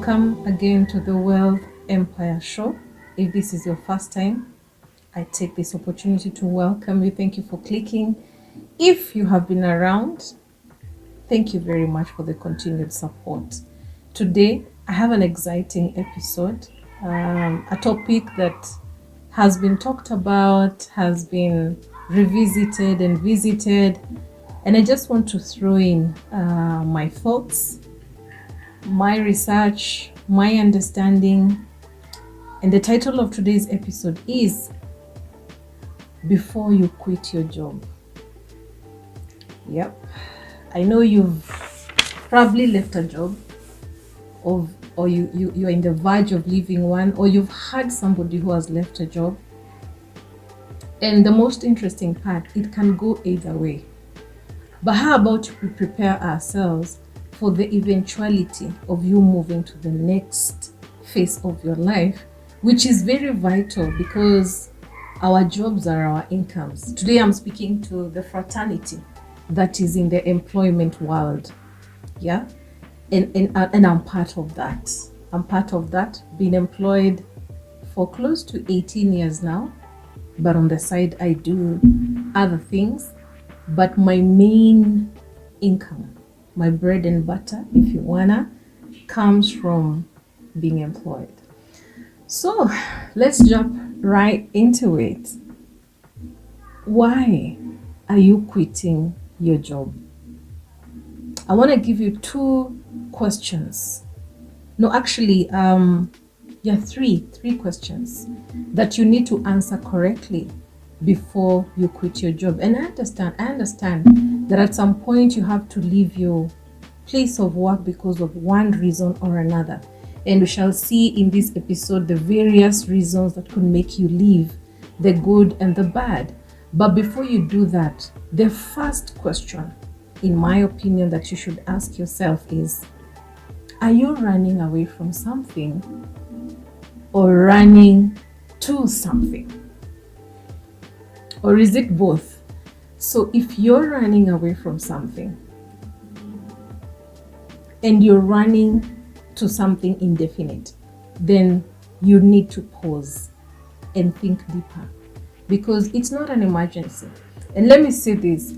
Welcome again to the Wealth Empire Show. If this is your first time, I take this opportunity to welcome you. Thank you for clicking. If you have been around, thank you very much for the continued support. Today, I have an exciting episode, a topic that has been talked about, has been revisited and visited, and I just want to throw in my thoughts, my research, my understanding, and the title of today's episode is Before You Quit Your Job. Yep, I know you've probably left a job, or you're in the verge of leaving one, or you've had somebody who has left a job. And the most interesting part, it can go either way. But how about we prepare ourselves for the eventuality of you moving to the next phase of your life, which is very vital because our jobs are our incomes. Today I'm speaking to the fraternity that is in the employment world. Yeah, and I'm part of that. I'm part of that, been employed for close to 18 years now, but on the side I do other things. But my main income, my bread and butter, if you wanna, comes from being employed. So let's jump right into it. Why are you quitting your job? I want to give you two questions. No, actually, three questions that you need to answer correctly before you quit your job. And I understand that at some point you have to leave your place of work because of one reason or another. And we shall see in this episode the various reasons that could make you leave, the good and the bad. But before you do that, the first question, in my opinion, that you should ask yourself is, are you running away from something or running to something? Or is it both? So if you're running away from something and you're running to something indefinite, then you need to pause and think deeper, because it's not an emergency. And let me say this,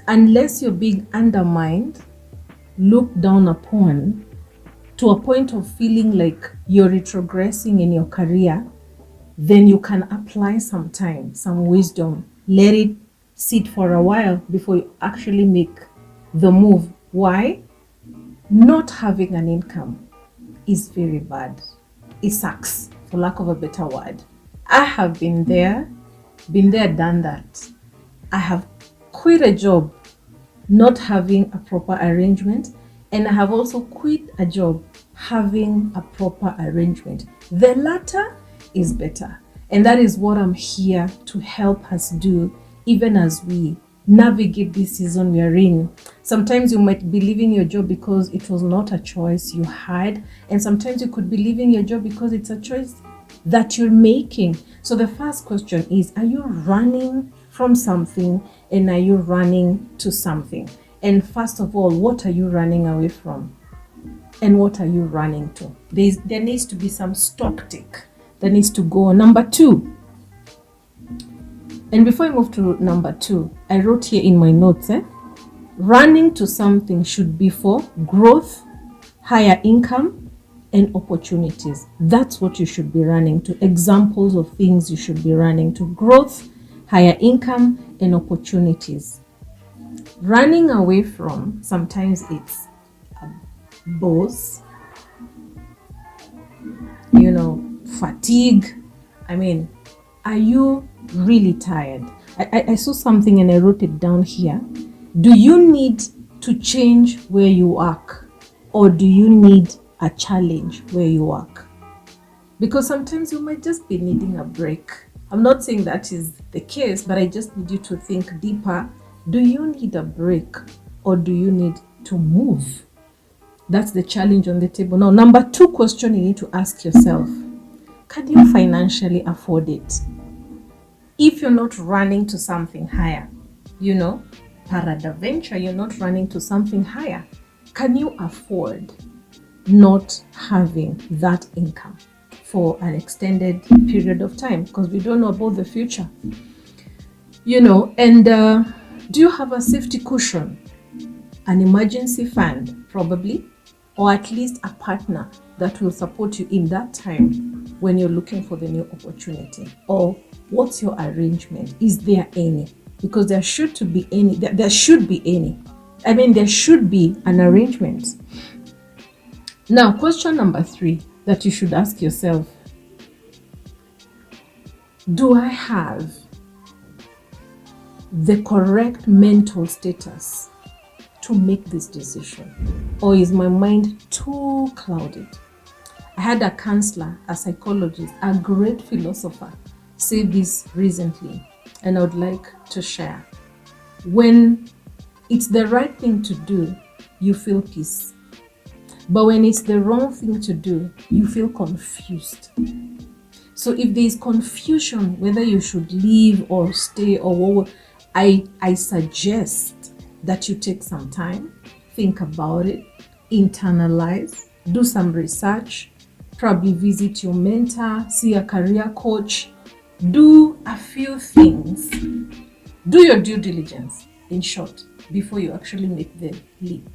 unless you're being undermined, looked down upon to a point of feeling like you're retrogressing in your career, then you can apply some time, some wisdom, let it sit for a while before you actually make the move. Why? Not having an income is very bad. It sucks, for lack of a better word. I have been there, done that. I have quit a job not having a proper arrangement, and I have also quit a job having a proper arrangement. The latter is better, and that is what I'm here to help us do, even as we navigate this season we are in. Sometimes you might be leaving your job because it was not a choice you had, and sometimes you could be leaving your job because it's a choice that you're making. So the first question is, are you running from something, and are you running to something? And first of all, what are you running away from, and what are you running to? There needs to be some stock take that needs to go on. Number two, and before I move to number two, I wrote here in my notes, running to something should be for growth, higher income, and opportunities. That's what you should be running to. Examples of things you should be running to: growth, higher income, and opportunities. Running away from, sometimes it's a boss, fatigue. I mean, are you really tired? I saw something and I wrote it down here. Do you need to change where you work, or do you need a challenge where you work? Because sometimes you might just be needing a break. I'm not saying that is the case, but I just need you to think deeper. Do you need a break, or do you need to move? That's the challenge on the table. Now, number two question you need to ask yourself: can you financially afford it? If you're not running to something higher, peradventure you're not running to something higher, can you afford not having that income for an extended period of time? Because we don't know about the future, and do you have a safety cushion, an emergency fund probably, or at least a partner that will support you in that time when you're looking for the new opportunity? Or what's your arrangement? Is there any? Because there should be any. There should be an arrangement. Now, question number 3 that you should ask yourself: do I have the correct mental status to make this decision? Or is my mind too clouded? I had a counselor, a psychologist, a great philosopher say this recently, and I would like to share. When it's the right thing to do, you feel peace. But when it's the wrong thing to do, you feel confused. So if there is confusion whether you should leave or stay or what, I suggest that you take some time, think about it, internalize, do some research, probably visit your mentor, see a career coach, do a few things, do your due diligence, in short, before you actually make the leap.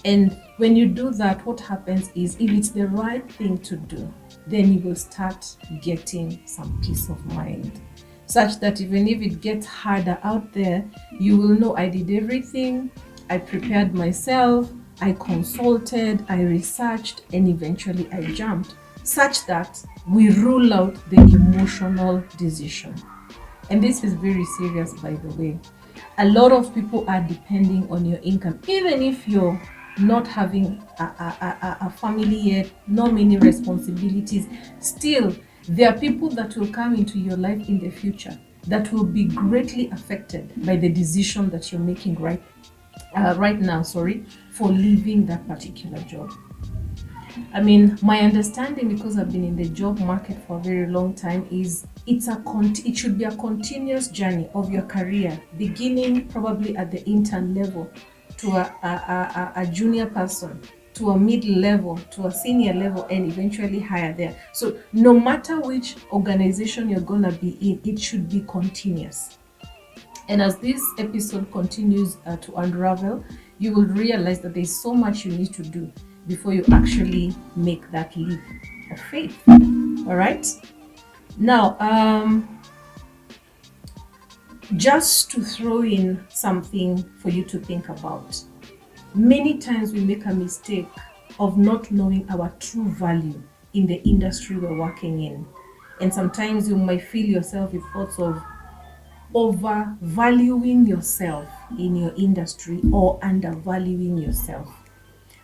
And when you do that, what happens is, if it's the right thing to do, then you will start getting some peace of mind, such that even if it gets harder out there, you will know I did everything, I prepared myself, I consulted, I researched, and eventually I jumped, such that we rule out the emotional decision. And this is very serious, by the way. A lot of people are depending on your income, even if you're not having a family yet, not many responsibilities. Still, there are people that will come into your life in the future that will be greatly affected by the decision that you're making right now, for leaving that particular job. I mean, my understanding, because I've been in the job market for a very long time, is it should be a continuous journey of your career, beginning probably at the intern level to a junior person, to a middle level, to a senior level, and eventually higher there. So no matter which organization you're gonna be in, it should be continuous. And as this episode continues to unravel, you will realize that there's so much you need to do before you actually make that leap of faith. All right. Now, just to throw in something for you to think about. Many times we make a mistake of not knowing our true value in the industry we're working in. And sometimes you might feel yourself with thoughts of overvaluing yourself in your industry or undervaluing yourself.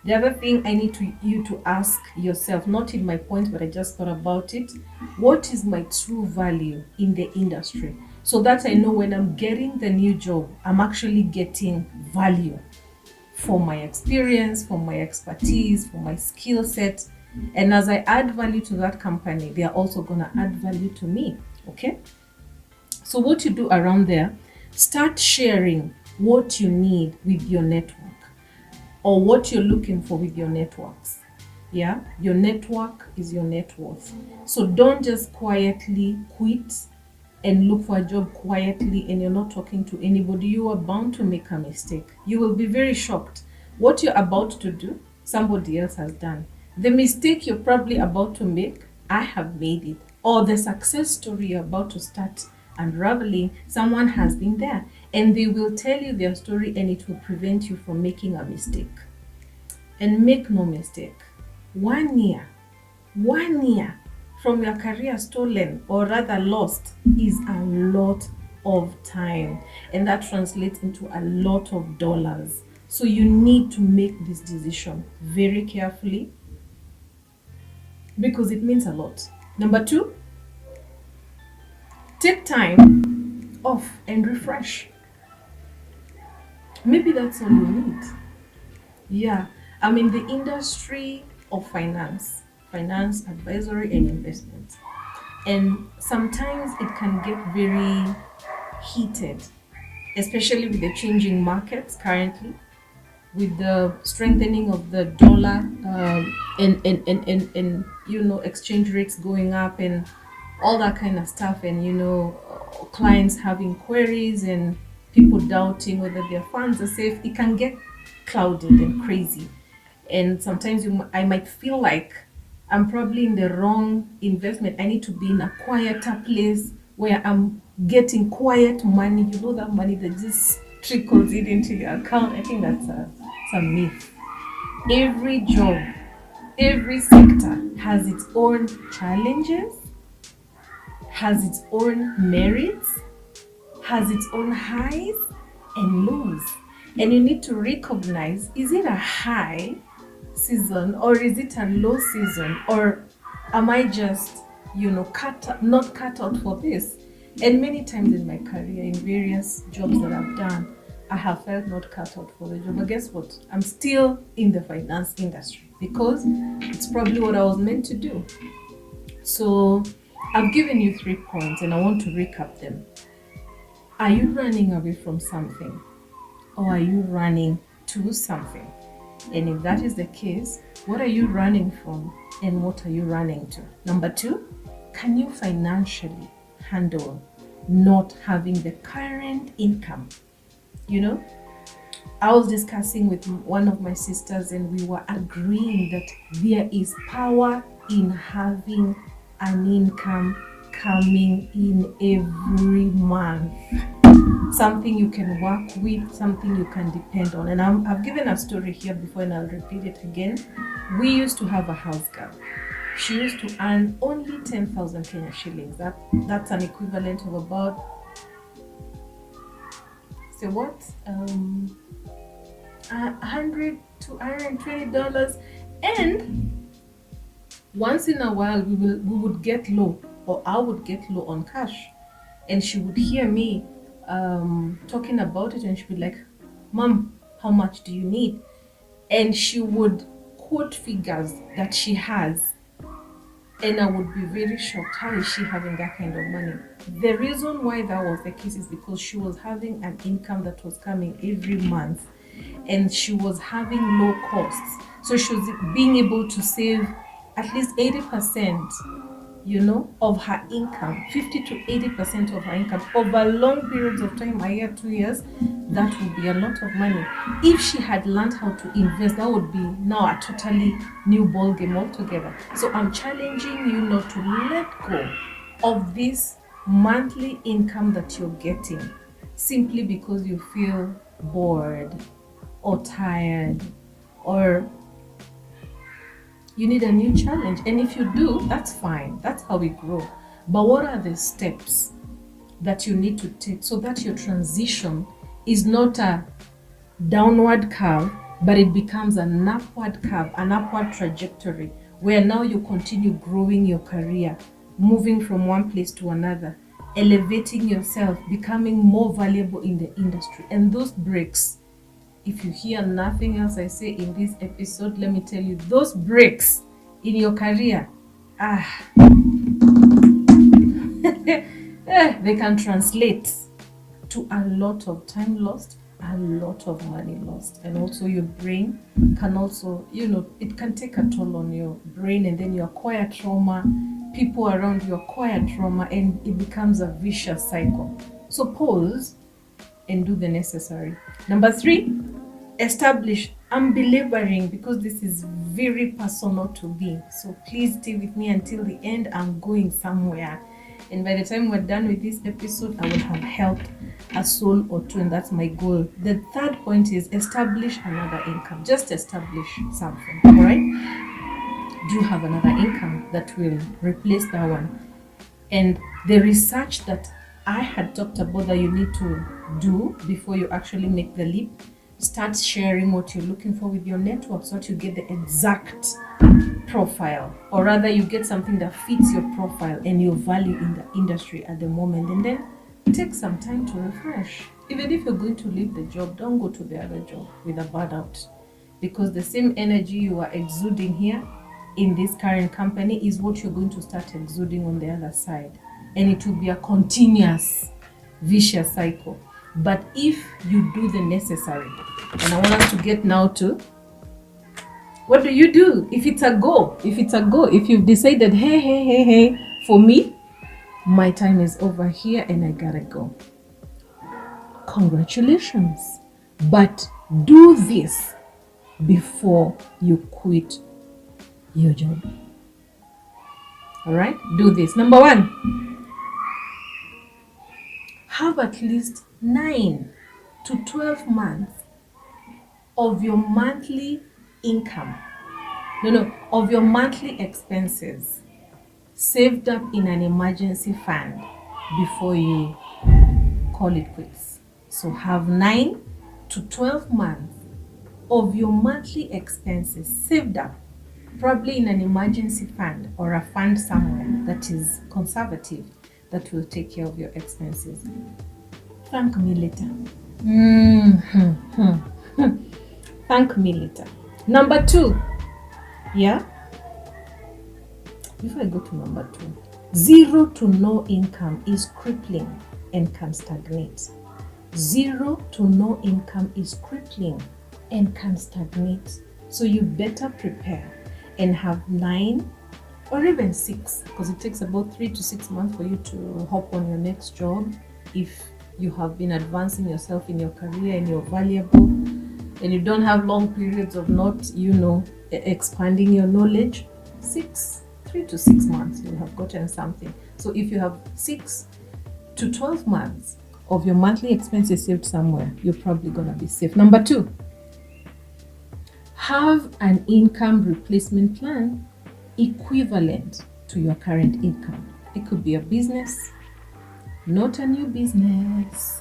The other thing I need you to ask yourself, not in my point, but I just thought about it: what is my true value in the industry? So that I know when I'm getting the new job, I'm actually getting value for my experience, for my expertise, for my skill set. And as I add value to that company, they are also going to add value to me. Okay? So what you do around there, start sharing what you need with your network, or what you're looking for with your networks. Yeah? Your network is your net worth. So don't just quietly quit and look for a job quietly and you're not talking to anybody. You are bound to make a mistake. You will be very shocked. What you're about to do, somebody else has done. The mistake you're probably about to make, I have made it. Or the success story you're about to start unraveling, someone has been there. And they will tell you their story, and it will prevent you from making a mistake. And make no mistake, 1 year from your career stolen, or rather lost, is a lot of time, and that translates into a lot of dollars. So you need to make this decision very carefully, because it means a lot. Number 2, take time off and refresh. Maybe that's all you need. Yeah, I'm in the industry of finance advisory and investment, and sometimes it can get very heated, especially with the changing markets currently. with the strengthening of the dollar, and exchange rates going up and all that kind of stuff, and clients having queries and people doubting whether their funds are safe, it can get clouded and crazy. And sometimes I might feel like I'm probably in the wrong investment. I need to be in a quieter place where I'm getting quiet money, that money that just trickles in into your account. I think that's a myth. Every job, every sector has its own challenges, has its own merits, has its own highs and lows. And you need to recognize, is it a high season or is it a low season, or am I just not cut out for this? And many times in my career, in various jobs that I've done, I have felt not cut out for the job. But guess what? I'm still in the finance industry because it's probably what I was meant to do. So I've given you 3 points and I want to recap them. Are you running away from something, or are you running to something? And if that is the case, what are you running from and what are you running to? Number 2, can you financially handle not having the current income? I was discussing with one of my sisters and we were agreeing that there is power in having an income coming in every month. Something you can work with, something you can depend on. And I've given a story here before and I'll repeat it again. We used to have a house girl. She used to earn only 10,000 Kenya shillings. That's an equivalent of about, $100 to $120. And once in a while we would get low, or I would get low on cash, and she would hear me talking about it, and she'd be like, "Mom, how much do you need?" And she would quote figures that she has, and I would be very shocked. How is she having that kind of money? The reason why that was the case is because she was having an income that was coming every month, and she was having low costs. So she was being able to save at least 80%, of her income, 50 to 80% of her income over long periods of time, a year, 2 years. That would be a lot of money. If she had learned how to invest, that would be now a totally new ball game altogether. So I'm challenging you not to let go of this monthly income that you're getting simply because you feel bored or tired, or you need a new challenge. And if you do, that's fine. That's how we grow. But what are the steps that you need to take so that your transition is not a downward curve, but it becomes an upward curve, an upward trajectory, where now you continue growing your career, moving from one place to another, elevating yourself, becoming more valuable in the industry. And those breaks, if you hear nothing else I say in this episode, let me tell you, those breaks in your career, they can translate to a lot of time lost, a lot of money lost. And also your brain can also, it can take a toll on your brain, and then you acquire trauma, people around you acquire trauma, and it becomes a vicious cycle. So pause and do the necessary. Number 3, establish. I'm belaboring because this is very personal to me. So please stay with me until the end. I'm going somewhere. And by the time we're done with this episode, I will have helped a soul or two, and that's my goal. The 3rd point is establish another income. Just establish something, all right? Do you have another income that will replace that one? And the research that I had talked about that you need to do before you actually make the leap, start sharing what you're looking for with your network so that you get the exact profile, or rather you get something that fits your profile and your value in the industry at the moment. And then take some time to refresh. Even if you're going to leave the job, don't go to the other job with a burnout, because the same energy you are exuding here in this current company is what you're going to start exuding on the other side, and it will be a continuous vicious cycle. But if you do the necessary, and I want us to get now to, what do you do? If it's a go, if you've decided, hey, for me, my time is over here and I gotta go. Congratulations. But do this before you quit your job. All right, do this. Number 1, have at least 9 to 12 months of your monthly income, of your monthly expenses saved up in an emergency fund before you call it quits. So have 9 to 12 months of your monthly expenses saved up, probably in an emergency fund or a fund somewhere that is conservative, that will take care of your expenses. Thank me later. Thank me later. Number 2, before I go to number 2, 0 to no income is crippling and can stagnate. 0 to no income is crippling and can stagnate. So you better prepare and have 9 or even 6, because it takes about 3 to 6 months for you to hop on your next job. If you have been advancing yourself in your career and you're valuable and you don't have long periods of not, expanding your knowledge, 3 to 6 months, you'll have gotten something. So if you have 6 to 12 months of your monthly expenses saved somewhere, you're probably gonna be safe. Number 2, have an income replacement plan equivalent to your current income. It could be a business, not a new business.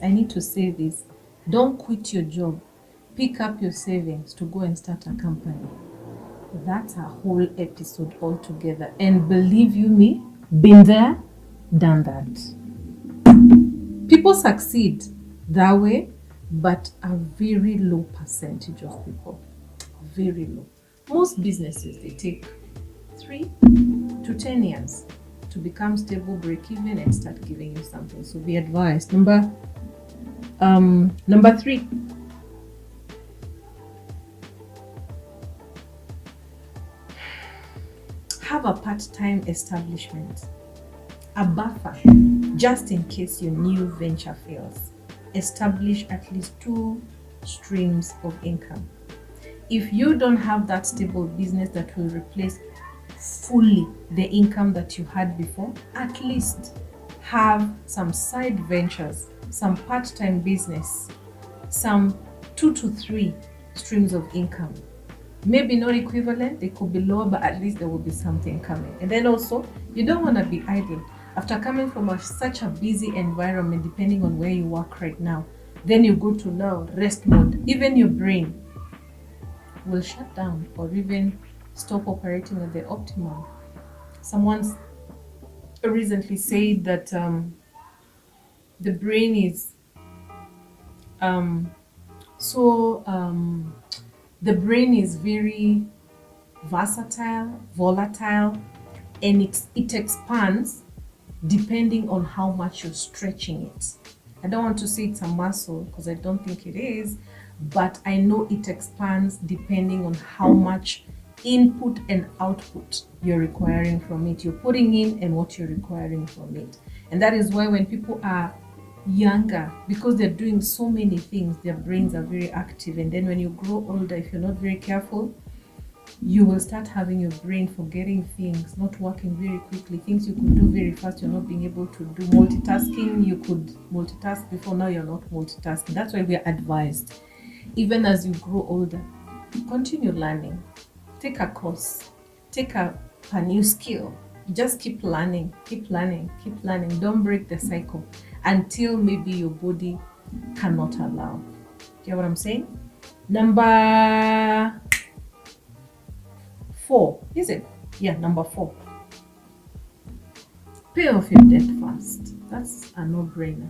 I need to say this. Don't quit your job. Pick up your savings to go and start a company. That's a whole episode altogether. And believe you me, been there, done that. People succeed that way, but a very low percentage of people. Very low. Most businesses, they take 3 to 10 years to become stable, break even, and start giving you something. So be advised. Number 3. Have a part-time establishment, a buffer, just in case your new venture fails. Establish at least 2 streams of income. If you don't have that stable business that will replace fully the income that you had before, at least have some side ventures, some part-time business, some 2 to 3 streams of income. Maybe not equivalent, they could be lower, but at least there will be something coming. And then also, you don't want to be idle. After coming from such a busy environment, depending on where you work right now, then you go to now rest mode. Even your brain will shut down or even stop operating at the optimum. Someone recently said that the brain is the brain is very volatile, and it expands depending on how much you're stretching it. I don't want to say it's a muscle because I don't think it is, but I know it expands depending on how much input and output you're requiring from it. You're putting in and what you're requiring from it. And that is why when people are younger, because they're doing so many things, their brains are very active. And then when you grow older, if you're not very careful, you will start having your brain forgetting things, not working very quickly. Things you could do very fast, you're not being able to do. Multitasking, you could multitask before, now you're not multitasking. That's why we are advised, even as you grow older, continue learning. Take a course, take a new skill. Just keep learning. Don't break the cycle until maybe your body cannot allow. Do you know what I'm saying? Number 4, is it? Yeah, number 4. Pay off your debt fast. That's a no-brainer.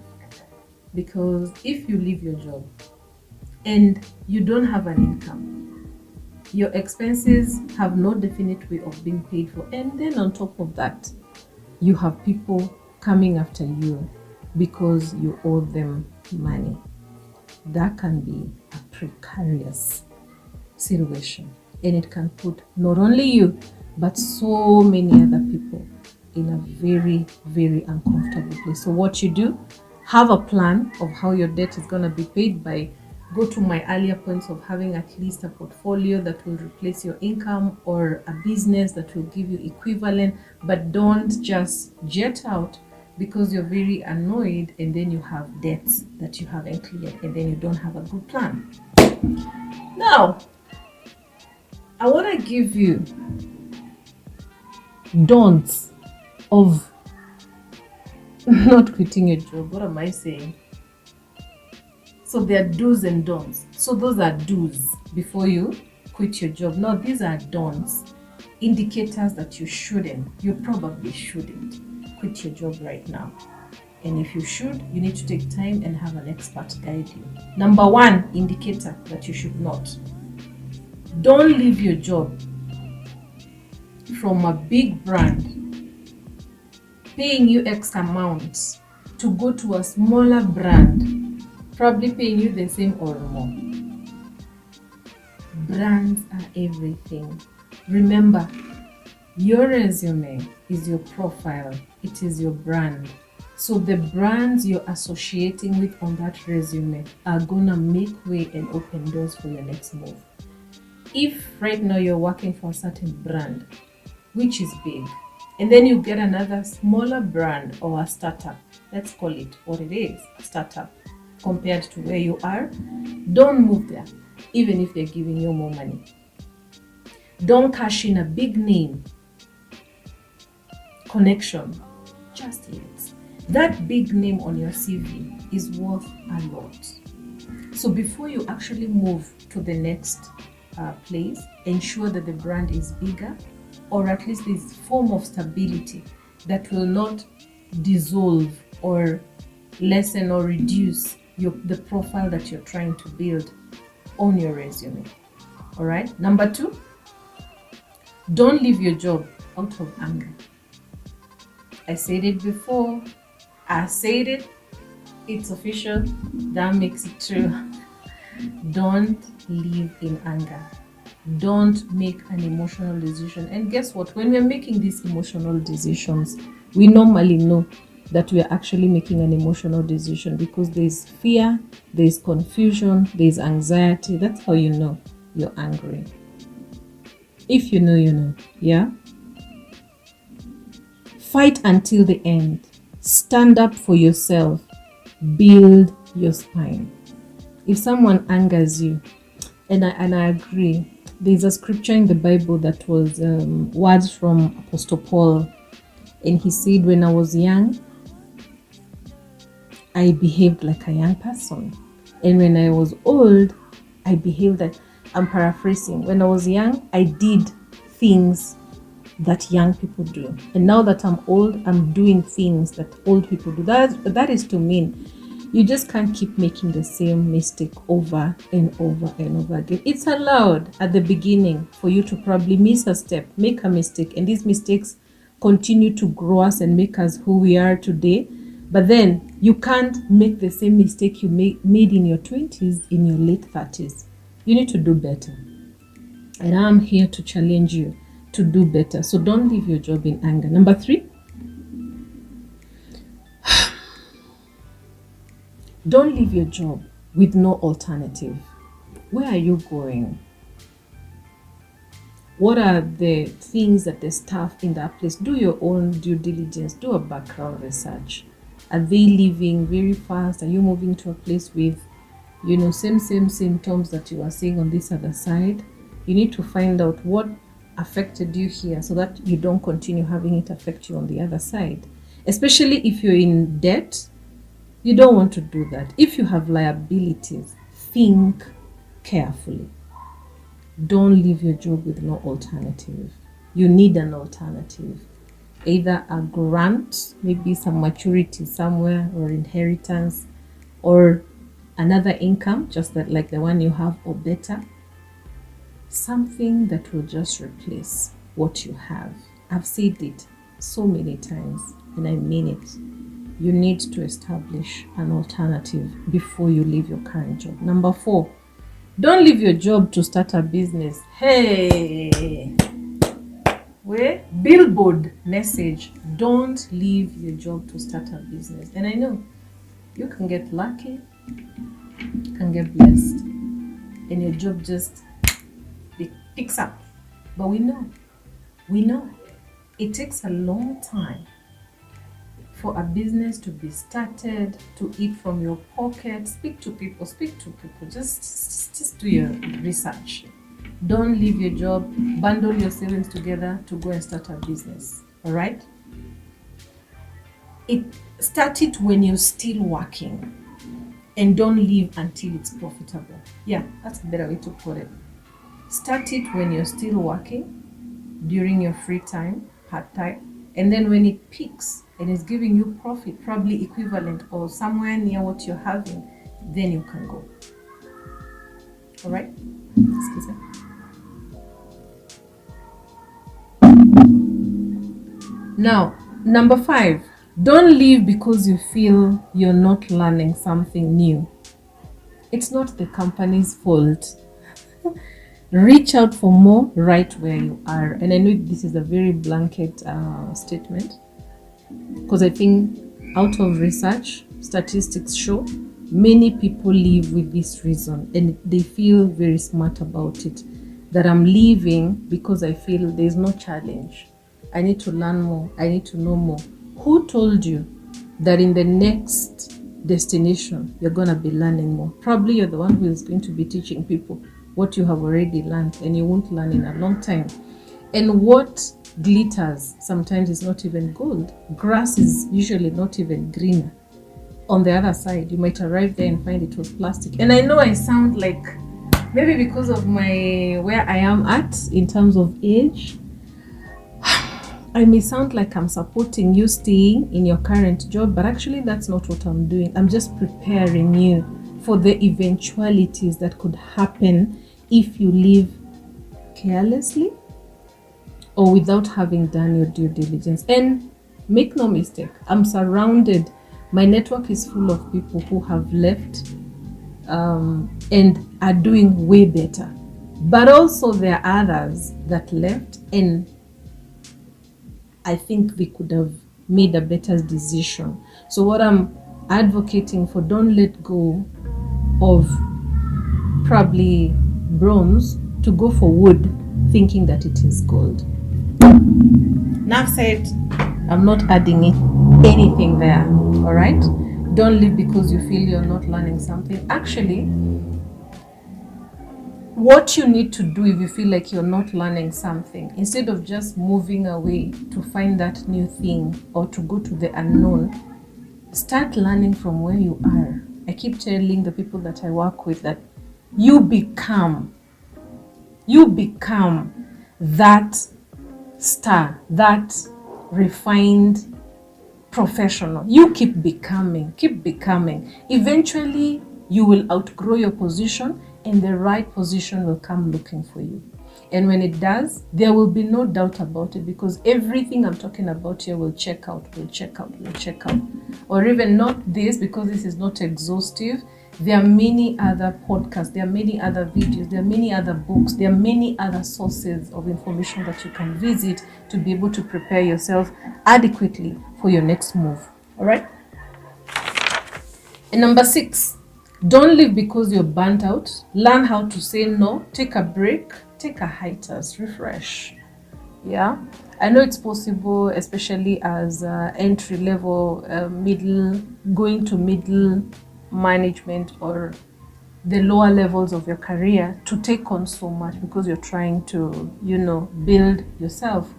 Because if you leave your job and you don't have an income, your expenses have no definite way of being paid for. And then on top of that, you have people coming after you because you owe them money. That can be a precarious situation, and it can put not only you but so many other people in a very, very uncomfortable place. So what you do, have a plan of how your debt is going to be paid. By go to my earlier points of having at least a portfolio that will replace your income, or a business that will give you equivalent. But don't just jet out because you're very annoyed and then you have debts that you haven't cleared, and then you don't have a good plan. Now, I want to give you don'ts of not quitting your job. What am I saying? So there are do's and don'ts. So those are do's before you quit your job. Now these are don'ts, indicators that you probably shouldn't quit your job right now. And if you should, you need to take time and have an expert guide you. Number one indicator that you should not. Don't leave your job from a big brand paying you X amount to go to a smaller brand, probably paying you the same or more. Brands are everything. Remember, your resume is your profile. It is your brand. So the brands you're associating with on that resume are gonna make way and open doors for your next move. If right now you're working for a certain brand, which is big, and then you get another smaller brand or a startup, let's call it what it is, a startup, compared to where you are, don't move there, even if they're giving you more money. Don't cash in a big name connection just yet. That big name on your CV is worth a lot. So before you actually move to the next place, ensure that the brand is bigger, or at least this form of stability that will not dissolve or lessen or reduce the profile that you're trying to build on your resume. All right. Number two, don't leave your job out of anger. I said it before. I said it. It's official. That makes it true. Don't live in anger. Don't make an emotional decision. And guess what? When we're making these emotional decisions, we normally know that we are actually making an emotional decision because there's fear, there's confusion, there's anxiety. That's how you know you're angry. If you know, you know. Yeah? Fight until the end. Stand up for yourself. Build your spine. If someone angers you, and I agree, there's a scripture in the Bible that was words from Apostle Paul, and he said, when I was young, I behaved like a young person, and when I was old, I behaved like, I'm paraphrasing, when I was young, I did things that young people do, and now that I'm old, I'm doing things that old people do. That is to mean you just can't keep making the same mistake over and over and over again. It's allowed at the beginning for you to probably miss a step, make a mistake, and these mistakes continue to grow us and make us who we are today. But then you can't make the same mistake you made in your 20s, in your late 30s. You need to do better. And I'm here to challenge you to do better. So don't leave your job in anger. Number 3, don't leave your job with no alternative. Where are you going? What are the things that the staff in that place? Do your own due diligence. Do a background research. Are they leaving very fast? Are you moving to a place with, same symptoms that you are seeing on this other side? You need to find out what affected you here so that you don't continue having it affect you on the other side. Especially if you're in debt, you don't want to do that. If you have liabilities, think carefully. Don't leave your job with no alternative. You need an alternative. Either a grant, maybe some maturity somewhere, or inheritance, or another income, just that like the one you have or better. Something that will just replace what you have. I've said it so many times and I mean it. you need to establish an alternative before you leave your current job. Number 4, don't leave your job to start a business. Hey, where billboard message, don't leave your job to start a business. And I know you can get lucky, you can get blessed, and your job just picks up. But we know it takes a long time for a business to be started, to eat from your pocket. Speak to people, just do your research. Don't leave your job, bundle your savings together to go and start a business. All right? Start it when you're still working, and don't leave until it's profitable. Yeah, that's a better way to put it. Start it when you're still working, during your free time, part-time, and then when it peaks and is giving you profit, probably equivalent or somewhere near what you're having, then you can go. All right? Excuse me. Now, number 5, don't leave because you feel you're not learning something new. It's not the company's fault. Reach out for more right where you are. And I know this is a very blanket statement, because I think out of research, statistics show many people leave with this reason, and they feel very smart about it, that I'm leaving because I feel there's no challenge. I need to learn more. I need to know more. Who told you that in the next destination you're going to be learning more? Probably you're the one who is going to be teaching people what you have already learned, and you won't learn in a long time. And what glitters sometimes is not even gold. Grass is usually not even greener. On the other side, you might arrive there and find it was plastic. And I know I sound like, maybe because of where I am at in terms of age, I may sound like I'm supporting you staying in your current job, but actually that's not what I'm doing. I'm just preparing you for the eventualities that could happen if you leave carelessly or without having done your due diligence. And make no mistake, I'm surrounded. My network is full of people who have left and are doing way better. But also there are others that left, and I think they could have made a better decision. So what I'm advocating for, don't let go of probably bronze to go for wood thinking that it is gold. Enough said. I'm not adding anything there. All right? Don't leave because you feel you're not learning something. Actually, what you need to do if you feel like you're not learning something, instead of just moving away to find that new thing or to go to the unknown, start learning from where you are. I keep telling the people that I work with that you become that star, that refined professional. You keep becoming. Eventually, you will outgrow your position, and the right position will come looking for you. And when it does, there will be no doubt about it, because everything I'm talking about here will check out. Or even not this, because this is not exhaustive. There are many other podcasts, there are many other videos, there are many other books, there are many other sources of information that you can visit to be able to prepare yourself adequately for your next move. All right? And number 6, don't live because you're burnt out. Learn how to say no. Take a break. Take a hiatus. Refresh. Yeah, I know it's possible, especially as entry level, going to middle management or the lower levels of your career, to take on so much because you're trying to, build yourself.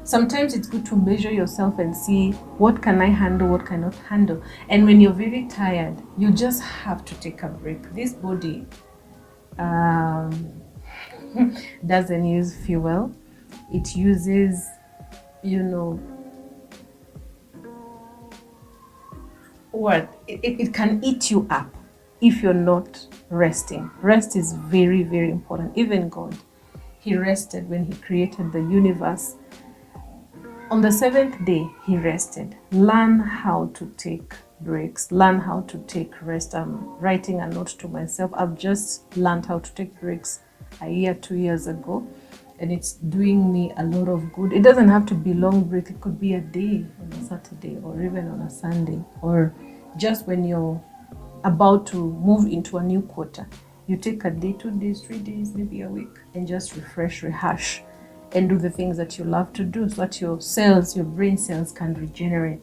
Sometimes it's good to measure yourself and see what can I handle, what cannot handle. And when you're very tired, you just have to take a break. This body doesn't use fuel. It uses, it can eat you up if you're not resting. Rest is very, very important. Even God, he rested when he created the universe. On the seventh day, he rested. Learn how to take breaks. Learn how to take rest. I'm writing a note to myself. I've just learned how to take breaks a year, 2 years ago, and it's doing me a lot of good. It doesn't have to be long break. It could be a day on a Saturday or even on a Sunday, or just when you're about to move into a new quarter. You take a day, 2 days, 3 days, maybe a week, and just refresh, rehash, and do the things that you love to do so that your cells, your brain cells can regenerate.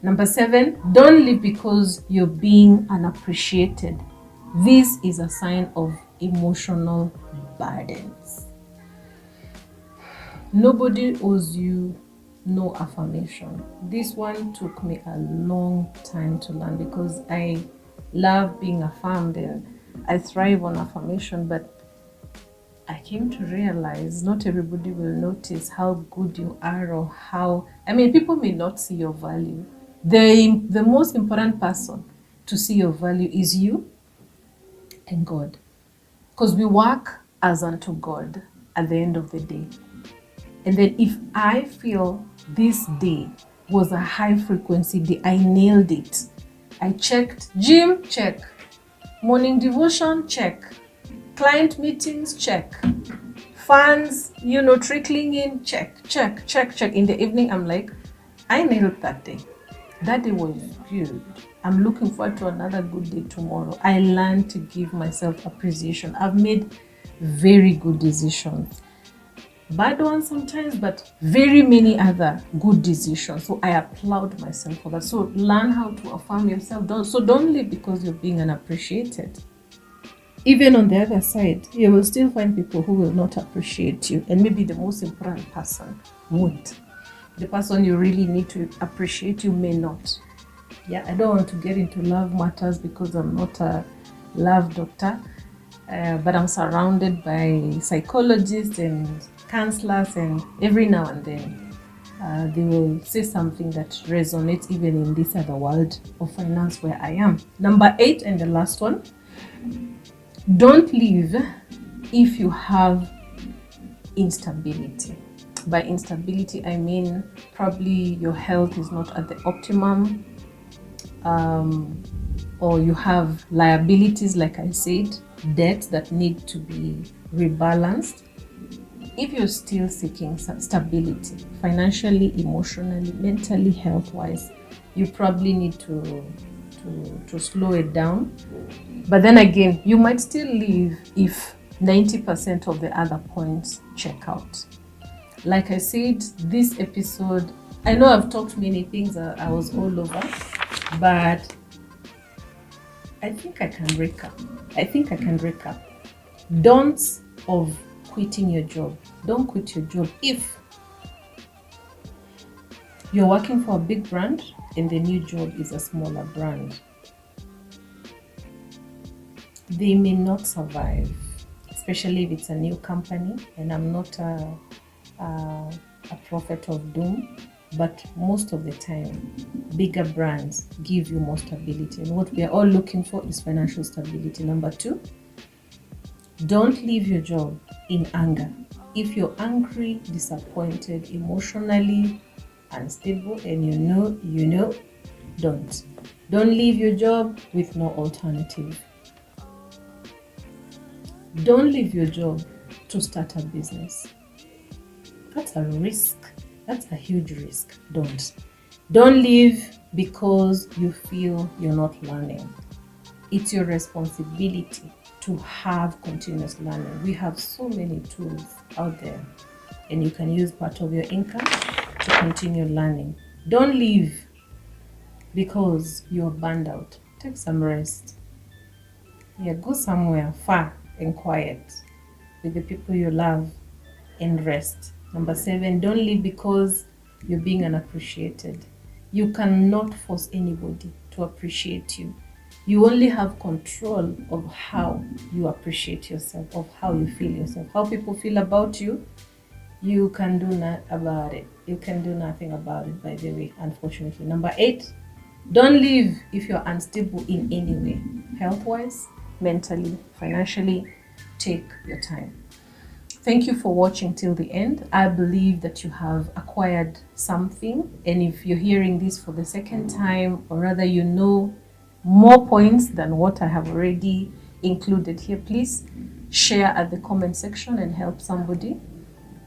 Number 7, don't live because you're being unappreciated. This is a sign of emotional burdens. Nobody owes you no affirmation. This one took me a long time to learn because I love being affirmed and I thrive on affirmation, but I came to realize not everybody will notice how good you are or how, people may not see your value. The most important person to see your value is you and God. Because we work as unto God at the end of the day. And then if I feel this day was a high frequency day, I nailed it. I checked gym, check. Morning devotion, check. Client meetings, check. Funds, trickling in, check. In the evening, I'm like, I nailed that day. That day was good. I'm looking forward to another good day tomorrow. I learned to give myself appreciation. I've made very good decisions. Bad ones sometimes, but very many other good decisions. So I applaud myself for that. So learn how to affirm yourself. Don't live because you're being unappreciated. Even on the other side, you will still find people who will not appreciate you. And maybe the most important person won't. The person you really need to appreciate you may not. Yeah, I don't want to get into love matters because I'm not a love doctor. But I'm surrounded by psychologists and counselors, and every now and then they will say something that resonates even in this other world of finance where I am. Number 8 and the last one, don't leave if you have instability. By instability, I mean probably your health is not at the optimum, or you have liabilities, like I said, debts that need to be rebalanced. If you're still seeking stability, financially, emotionally, mentally, health-wise, you probably need to slow it down. But then again, you might still leave if 90% of the other points check out. Like I said, this episode, I know I've talked many things, I was all over, but I think I can recap. Don'ts of quitting your job. Don't quit your job if you're working for a big brand and the new job is a smaller brand. They may not survive, especially if it's a new company, and I'm not a prophet of doom, but most of the time, bigger brands give you more stability. And what we are all looking for is financial stability. Number 2, don't leave your job in anger. If you're angry, disappointed, emotionally unstable, and you know, don't leave your job with no alternative. Don't leave your job to start a business. That's a risk. That's a huge risk. Don't leave because you feel you're not learning. It's your responsibility to have continuous learning. We have so many tools out there, and you can use part of your income to continue learning. Don't leave because you're burned out. Take some rest. Yeah, go somewhere far and quiet with the people you love and rest. Number 7, don't leave because you're being unappreciated. You cannot force anybody to appreciate you. You only have control of how you appreciate yourself, of how you feel yourself. How people feel about you, you can do nothing about it. You can do nothing about it, by the way, unfortunately. Number 8, don't leave if you're unstable in any way. Health-wise, mentally, financially, take your time. Thank you for watching till the end. I believe that you have acquired something. And if you're hearing this for the second time, or rather you know more points than what I have already included here, please share at the comment section and help somebody.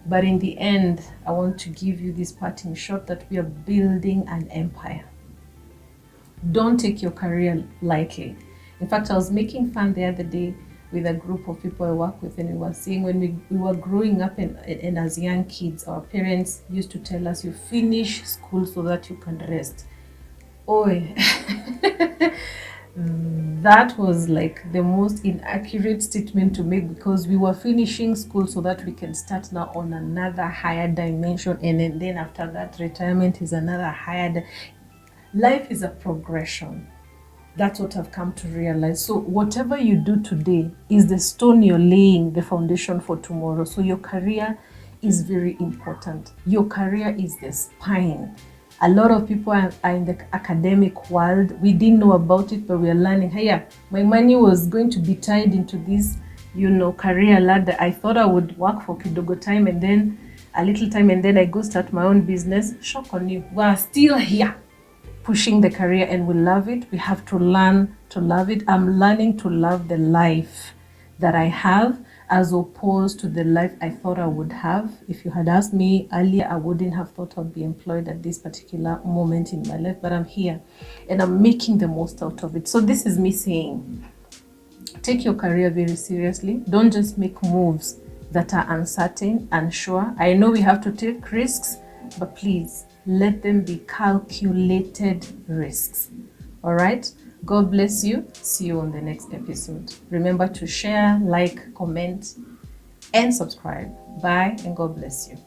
But in the end, I want to give you this parting shot that we are building an empire. Don't take your career lightly. In fact, I was making fun the other day with a group of people I work with, and we were saying when we were growing up and as young kids, our parents used to tell us, you finish school so that you can rest. Oi. That was like the most inaccurate statement to make, because we were finishing school so that we can start now on another higher dimension, and then after that retirement is another higher life is a progression. That's what I've come to realize. So whatever you do today is the stone you're laying, the foundation for tomorrow. So your career is very important. Your career is the spine. A lot of people are in the academic world. We didn't know about it, but we are learning. Hey, yeah, my money was going to be tied into this, career ladder. I thought I would work for kidogo time and then a little time, and then I go start my own business. Shock on you. We're still here pushing the career, and we love it. We have to learn to love it. I'm learning to love the life that I have, as opposed to the life I thought I would have. If you had asked me earlier, I wouldn't have thought I'd be employed at this particular moment in my life, but I'm here and I'm making the most out of it. So this is me saying, take your career very seriously. Don't just make moves that are uncertain, unsure. I know we have to take risks, but please let them be calculated risks. All right. God bless you. See you on the next episode. Remember to share, like, comment, and subscribe. Bye, and God bless you.